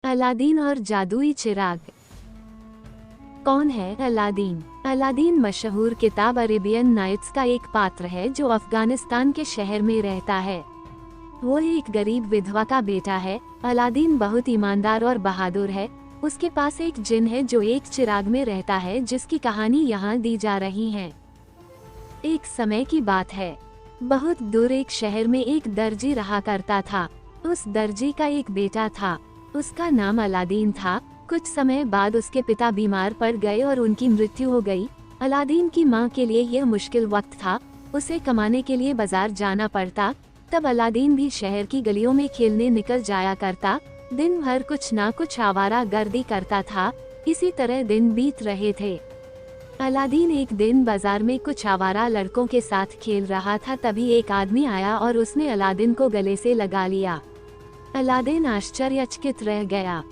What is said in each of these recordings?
Aladdin और जादुई चिराग। कौन है अलादीन? अलादीन मशहूर किताब अरेबियन नाइट्स का एक पात्र है जो अफगानिस्तान के शहर में रहता है। वो एक गरीब विधवा का बेटा है। अलादीन बहुत ईमानदार और बहादुर है। उसके पास एक जिन है जो एक चिराग में रहता है, जिसकी कहानी यहाँ दी जा रही है। एक समय की बात है, बहुत दूर एक शहर में एक दर्जी रहा करता था। उस दर्जी का एक बेटा था, उसका नाम अलादीन था। कुछ समय बाद उसके पिता बीमार पड़ गए और उनकी मृत्यु हो गई। अलादीन की माँ के लिए यह मुश्किल वक्त था। उसे कमाने के लिए बाजार जाना पड़ता। तब अलादीन भी शहर की गलियों में खेलने निकल जाया करता। दिन भर कुछ ना कुछ आवारा गर्दी करता था। इसी तरह दिन बीत रहे थे। अलादीन एक दिन बाजार में कुछ आवारा लड़कों के साथ खेल रहा था। तभी एक आदमी आया और उसने अलादीन को गले से लगा लिया। अलादीन आश्चर्यचकित रह गया।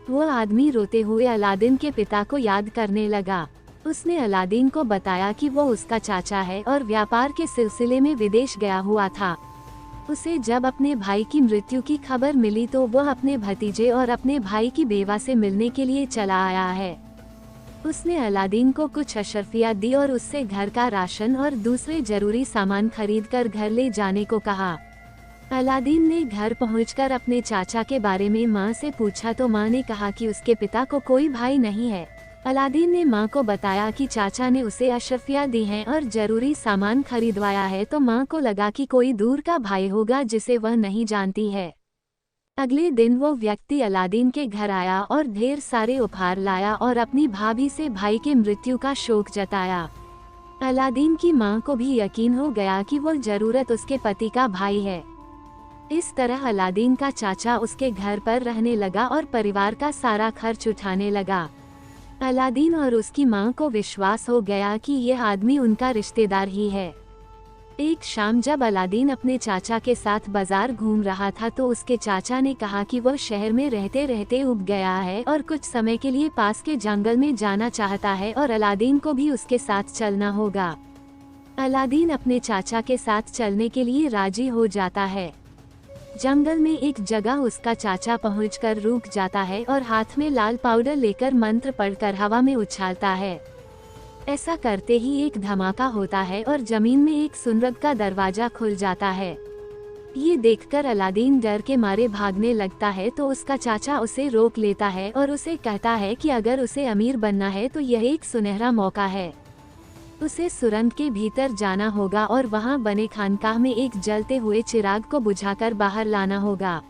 वो आदमी रोते हुए अलादीन के पिता को याद करने लगा। उसने अलादीन को बताया कि वो उसका चाचा है और व्यापार के सिलसिले में विदेश गया हुआ था। उसे जब अपने भाई की मृत्यु की खबर मिली तो वह अपने भतीजे और अपने भाई की बेवा से मिलने के लिए चला आया है। उसने अलादीन को कुछ अशर्फियाँ दी और उससे घर का राशन और दूसरे जरूरी सामान खरीदकर घर ले जाने को कहा। अलादीन ने घर पहुंचकर अपने चाचा के बारे में माँ से पूछा तो माँ ने कहा कि उसके पिता को कोई भाई नहीं है। अलादीन ने माँ को बताया कि चाचा ने उसे अशर्फियाँ दी हैं और जरूरी सामान खरीदवाया है, तो माँ को लगा कि कोई दूर का भाई होगा जिसे वह नहीं जानती है। अगले दिन वो व्यक्ति अलादीन के घर आया और ढेर सारे उपहार लाया और अपनी भाभी से भाई के मृत्यु का शोक जताया। अलादीन की माँ को भी यकीन हो गया कि वो जरूरत उसके पति का भाई है। इस तरह अलादीन का चाचा उसके घर पर रहने लगा और परिवार का सारा खर्च उठाने लगा। अलादीन और उसकी माँ को विश्वास हो गया कि यह आदमी उनका रिश्तेदार ही है। एक शाम जब अलादीन अपने चाचा के साथ बाजार घूम रहा था तो उसके चाचा ने कहा कि वह शहर में रहते रहते उब गया है और कुछ समय के लिए पास के जंगल में जाना चाहता है और अलादीन को भी उसके साथ चलना होगा। अलादीन अपने चाचा के साथ चलने के लिए राजी हो जाता है। जंगल में एक जगह उसका चाचा पहुंचकर रुक जाता है और हाथ में लाल पाउडर लेकर मंत्र पढ़कर हवा में उछालता है। ऐसा करते ही एक धमाका होता है और जमीन में एक सुरंग का दरवाजा खुल जाता है। ये देखकर अलादीन डर के मारे भागने लगता है तो उसका चाचा उसे रोक लेता है और उसे कहता है कि अगर उसे अमीर बनना है तो यह एक सुनहरा मौका है। उसे सुरंग के भीतर जाना होगा और वहां बने खानकाह में एक जलते हुए चिराग को बुझाकर बाहर लाना होगा।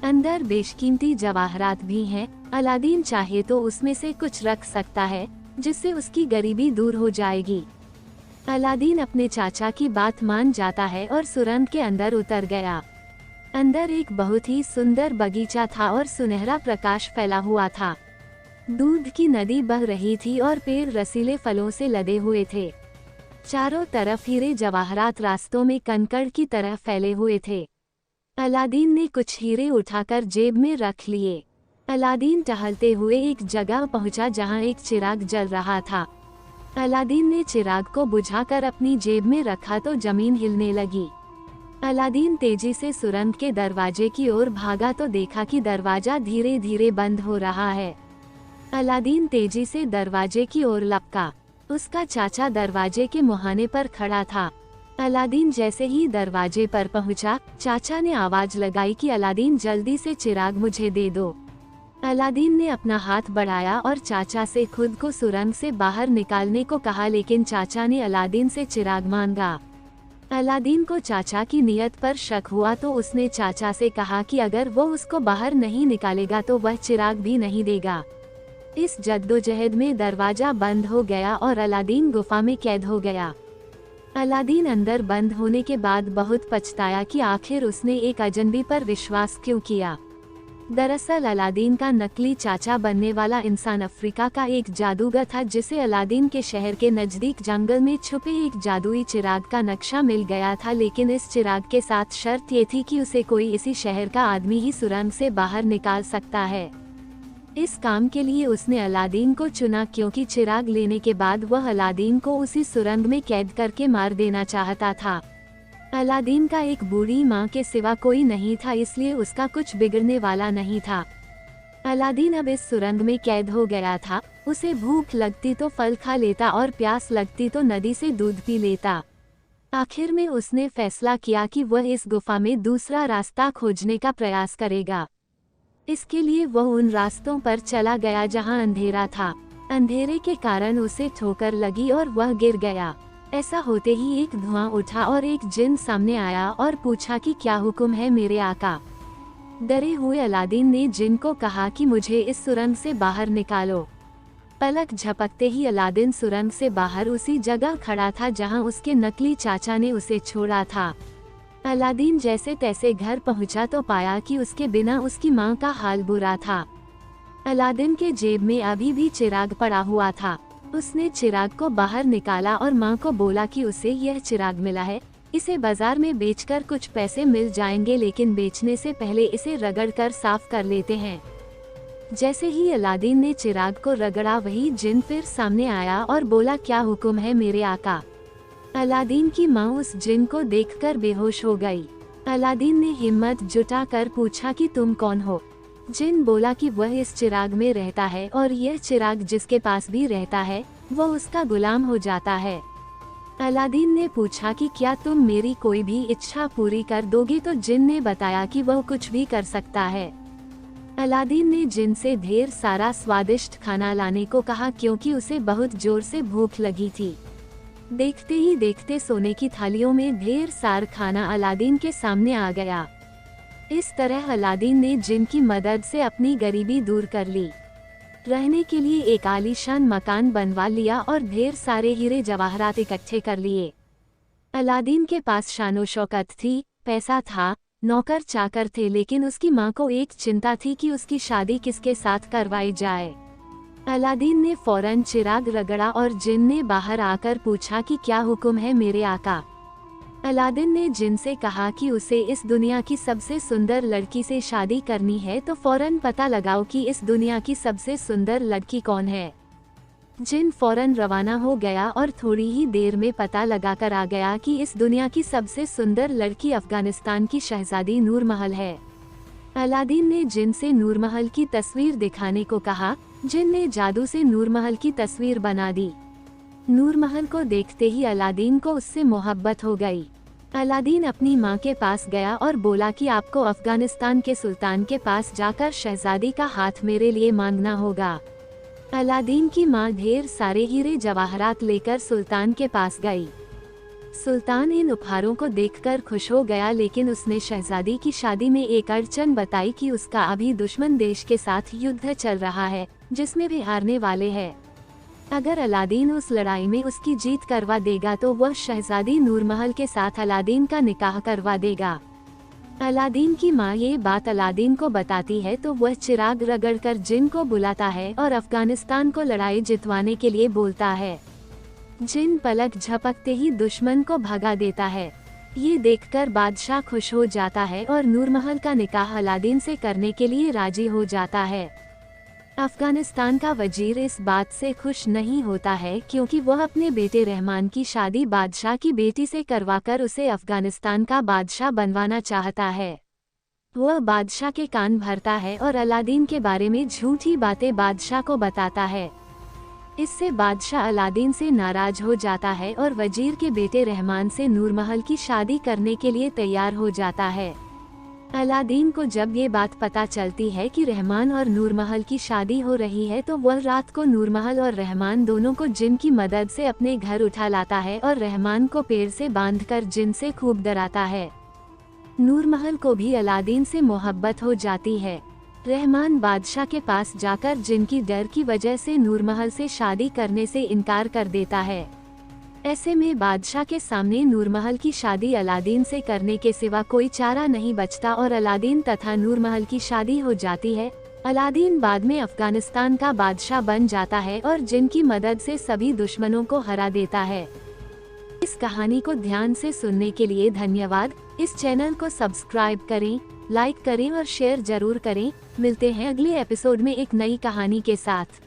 अंदर बेशकीमती जवाहरात भी हैं। अलादीन चाहे तो उसमें से कुछ रख सकता है, जिससे उसकी गरीबी दूर हो जाएगी। अलादीन अपने चाचा की बात मान जाता है और सुरंग के अंदर उतर गया। अंदर एक बहुत ही सुंदर बगीचा था और सुनहरा प्रकाश फैला हुआ था। दूध की नदी बह रही थी और पेड़ रसीले फलों से लदे हुए थे। चारों तरफ हीरे जवाहरात रास्तों में कंकड़ की तरह फैले हुए थे। अलादीन ने कुछ हीरे उठाकर जेब में रख लिए। अलादीन टहलते हुए एक जगह पहुंचा जहां एक चिराग जल रहा था। अलादीन ने चिराग को बुझाकर अपनी जेब में रखा तो जमीन हिलने लगी। अलादीन तेजी से सुरंग के दरवाजे की ओर भागा तो देखा कि दरवाजा धीरे धीरे बंद हो रहा है। अलादीन तेजी से दरवाजे की ओर लपका। उसका चाचा दरवाजे के मुहाने पर खड़ा था। अलादीन जैसे ही दरवाजे पर पहुंचा, चाचा ने आवाज लगाई कि अलादीन जल्दी से चिराग मुझे दे दो। अलादीन ने अपना हाथ बढ़ाया और चाचा से खुद को सुरंग से बाहर निकालने को कहा, लेकिन चाचा ने अलादीन से चिराग मांगा। अलादीन को चाचा की नीयत पर शक हुआ तो उसने चाचा से कहा कि अगर वो उसको बाहर नहीं निकालेगा तो वह चिराग भी नहीं देगा। इस जद्दोजहद में दरवाजा बंद हो गया और अलादीन गुफा में कैद हो गया। अलादीन अंदर बंद होने के बाद बहुत पछताया कि आखिर उसने एक अजनबी पर विश्वास क्यों किया। दरअसल अलादीन का नकली चाचा बनने वाला इंसान अफ्रीका का एक जादूगर था, जिसे अलादीन के शहर के नजदीक जंगल में छुपे एक जादुई चिराग का नक्शा मिल गया था। लेकिन इस चिराग के साथ शर्त ये थी कि उसे कोई इसी शहर का आदमी ही सुरंग से बाहर निकाल सकता है। इस काम के लिए उसने अलादीन को चुना, क्योंकि चिराग लेने के बाद वह अलादीन को उसी सुरंग में कैद करके मार देना चाहता था। अलादीन का एक बूढ़ी माँ के सिवा कोई नहीं था, इसलिए उसका कुछ बिगड़ने वाला नहीं था। अलादीन अब इस सुरंग में कैद हो गया था। उसे भूख लगती तो फल खा लेता और प्यास लगती तो नदी से दूध पी लेता। आखिर में उसने फैसला किया कि वह इस गुफा में दूसरा रास्ता खोजने का प्रयास करेगा। इसके लिए वह उन रास्तों पर चला गया जहां अंधेरा था। अंधेरे के कारण उसे ठोकर लगी और वह गिर गया। ऐसा होते ही एक धुआं उठा और एक जिन सामने आया और पूछा कि क्या हुक्म है मेरे आका। डरे हुए अलादीन ने जिन को कहा कि मुझे इस सुरंग से बाहर निकालो। पलक झपकते ही अलादीन सुरंग से बाहर उसी जगह खड़ा था जहां उसके नकली चाचा ने उसे छोड़ा था। अलादीन जैसे तैसे घर पहुंचा तो पाया कि उसके बिना उसकी मां का हाल बुरा था। अलादीन के जेब में अभी भी चिराग पड़ा हुआ था। उसने चिराग को बाहर निकाला और मां को बोला कि उसे यह चिराग मिला है, इसे बाजार में बेचकर कुछ पैसे मिल जाएंगे, लेकिन बेचने से पहले इसे रगड़कर साफ कर लेते हैं। जैसे ही अलादीन ने चिराग को रगड़ा वही जिन फिर सामने आया और बोला क्या हुक्म है मेरे आका। अलादीन की मां उस जिन को देखकर बेहोश हो गई। अलादीन ने हिम्मत जुटाकर पूछा कि तुम कौन हो। जिन बोला कि वह इस चिराग में रहता है और यह चिराग जिसके पास भी रहता है वह उसका गुलाम हो जाता है। अलादीन ने पूछा कि क्या तुम मेरी कोई भी इच्छा पूरी कर दोगे, तो जिन ने बताया कि वह कुछ भी कर सकता है। अलादीन ने जिन से ढेर सारा स्वादिष्ट खाना लाने को कहा क्योंकि उसे बहुत जोर से भूख लगी थी। देखते ही देखते सोने की थालियों में ढेर सारा खाना अलादीन के सामने आ गया। इस तरह अलादीन ने जिन की मदद से अपनी गरीबी दूर कर ली। रहने के लिए एक आलीशान मकान बनवा लिया और ढेर सारे हीरे जवाहरात इकट्ठे कर लिए। अलादीन के पास शानो शौकत थी, पैसा था, नौकर चाकर थे, लेकिन उसकी मां को एक चिंता थी कि उसकी शादी किसके साथ करवाई जाए। अलादीन ने फौरन चिराग रगड़ा और जिन ने बाहर आकर पूछा कि क्या हुक्म है मेरे आका। अलादीन ने जिन से कहा कि उसे इस दुनिया की सबसे सुंदर लड़की से शादी करनी है, तो फौरन पता लगाओ कि इस दुनिया की सबसे सुंदर लड़की कौन है। जिन फौरन रवाना हो गया और थोड़ी ही देर में पता लगाकर आ गया कि इस दुनिया की सबसे सुंदर लड़की अफगानिस्तान की शहजादी नूर महल है। अलादीन ने जिन से नूर महल की तस्वीर दिखाने को कहा। जिन ने जादू से नूर महल की तस्वीर बना दी। नूर महल को देखते ही अलादीन को उससे मोहब्बत हो गई। अलादीन अपनी मां के पास गया और बोला कि आपको अफगानिस्तान के सुल्तान के पास जाकर शहजादी का हाथ मेरे लिए मांगना होगा। अलादीन की मां ढेर सारे हीरे जवाहरात लेकर सुल्तान के पास गई। सुल्तान इन उपहारों को देखकर खुश हो गया, लेकिन उसने शहजादी की शादी में एक अड़चन बताई कि उसका अभी दुश्मन देश के साथ युद्ध चल रहा है जिसमें वे हारने वाले हैं। अगर अलादीन उस लड़ाई में उसकी जीत करवा देगा तो वह शहजादी नूर महल के साथ अलादीन का निकाह करवा देगा। अलादीन की माँ ये बात अलादीन को बताती है तो वह चिराग रगड़कर जिन को बुलाता है और अफगानिस्तान को लड़ाई जितवाने के लिए बोलता है। जिन पलक झपकते ही दुश्मन को भगा देता है। ये देखकर बादशाह खुश हो जाता है और नूर महल का निकाह अलादीन से करने के लिए राजी हो जाता है। अफगानिस्तान का वजीर इस बात से खुश नहीं होता है क्योंकि वह अपने बेटे रहमान की शादी बादशाह की बेटी से करवाकर उसे अफगानिस्तान का बादशाह बनवाना चाहता है। वह बादशाह के कान भरता है और अलादीन के बारे में झूठी बातें बादशाह को बताता है। इससे बादशाह अलादीन से नाराज हो जाता है और वजीर के बेटे रहमान से नूर महल की शादी करने के लिए तैयार हो जाता है। अलादीन को जब ये बात पता चलती है कि रहमान और नूर महल की शादी हो रही है तो वह रात को नूर महल और रहमान दोनों को जिन की मदद से अपने घर उठा लाता है और रहमान को पेड़ से बांधकर जिन से खूब डराता है। नूर महल को भी अलादीन से मोहब्बत हो जाती है। रहमान बादशाह के पास जाकर जिन की डर की वजह से नूर महल से शादी करने से इनकार कर देता है। ऐसे में बादशाह के सामने नूर महल की शादी अलादीन से करने के सिवा कोई चारा नहीं बचता और अलादीन तथा नूर महल की शादी हो जाती है। अलादीन बाद में अफगानिस्तान का बादशाह बन जाता है और जिन की मदद से सभी दुश्मनों को हरा देता है। इस कहानी को ध्यान से सुनने के लिए धन्यवाद। इस चैनल को सब्सक्राइब करें, लाइक करें और शेयर जरूर करें। मिलते हैं अगले एपिसोड में एक नई कहानी के साथ।